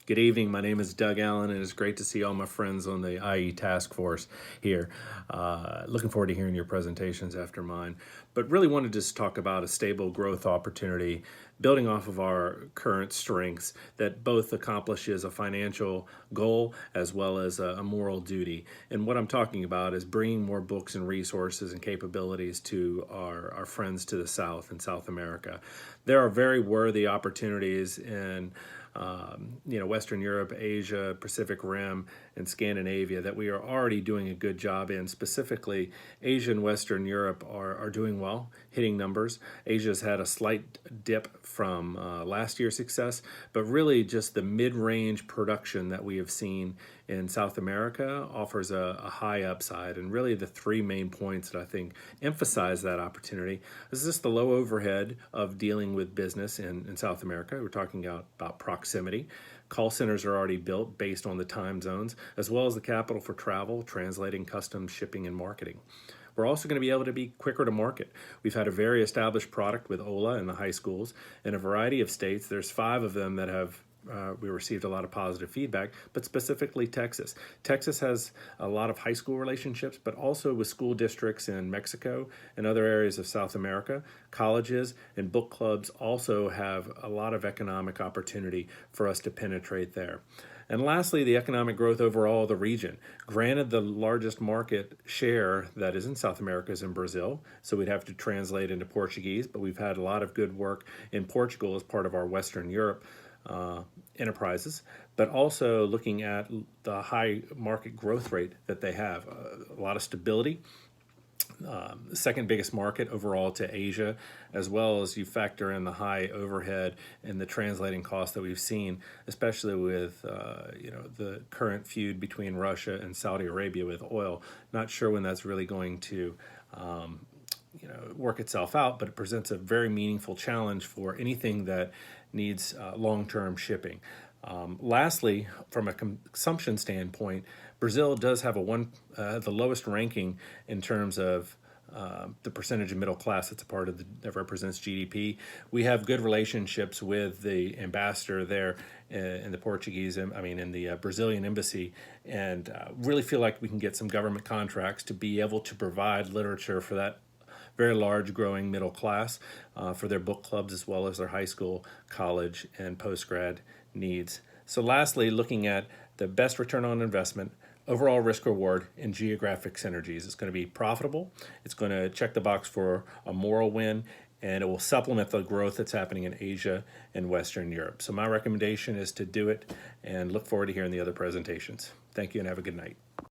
Good evening. My name is Doug Allen, and it's great to see all my friends on the IE task force here. Looking forward to hearing your presentations after mine. But really wanted to just talk about a stable growth opportunity, building off of our current strengths that both accomplishes a financial goal as well as a moral duty. And what I'm talking about is bringing more books and resources and capabilities to our friends to the South and South America. There are very worthy opportunities in Western Europe, Asia, Pacific Rim, and Scandinavia that we are already doing a good job in. Specifically, Asia and Western Europe are doing well, hitting numbers. Asia has had a slight dip from last year's success, but really just the mid-range production that we have seen in South America offers a high upside. And really the three main points that I think emphasize that opportunity is just the low overhead of dealing with business in South America. We're talking about proximity. Call centers are already built based on the time zones, as well as the capital for travel, translating, customs, shipping, and marketing. We're also going to be able to be quicker to market. We've had a very established product with OLA in the high schools. In a variety of states, there's 5 of them that have we received a lot of positive feedback, but specifically Texas. Texas has a lot of high school relationships, but also with school districts in Mexico and other areas of South America. Colleges and book clubs also have a lot of economic opportunity for us to penetrate there. And lastly, the economic growth overall of the region. Granted, the largest market share that is in South America is in Brazil, so we'd have to translate into Portuguese, but we've had a lot of good work in Portugal as part of our Western Europe enterprises, but also looking at the high market growth rate that they have. A lot of stability. The second biggest market overall to Asia, as well as you factor in the high overhead and the translating costs that we've seen, especially with the current feud between Russia and Saudi Arabia with oil. Not sure when that's really going to work itself out, but it presents a very meaningful challenge for anything that needs long-term shipping. Lastly, from a consumption standpoint, Brazil does have the lowest ranking in terms of the percentage of middle class that's a part of that represents GDP. We have good relationships with the ambassador there in the Brazilian embassy, and really feel like we can get some government contracts to be able to provide literature for that very large growing middle class for their book clubs as well as their high school, college, and post-grad needs. So lastly, looking at the best return on investment, overall risk reward, and geographic synergies. It's going to be profitable, it's going to check the box for a moral win, and it will supplement the growth that's happening in Asia and Western Europe. So my recommendation is to do it, and look forward to hearing the other presentations. Thank you and have a good night.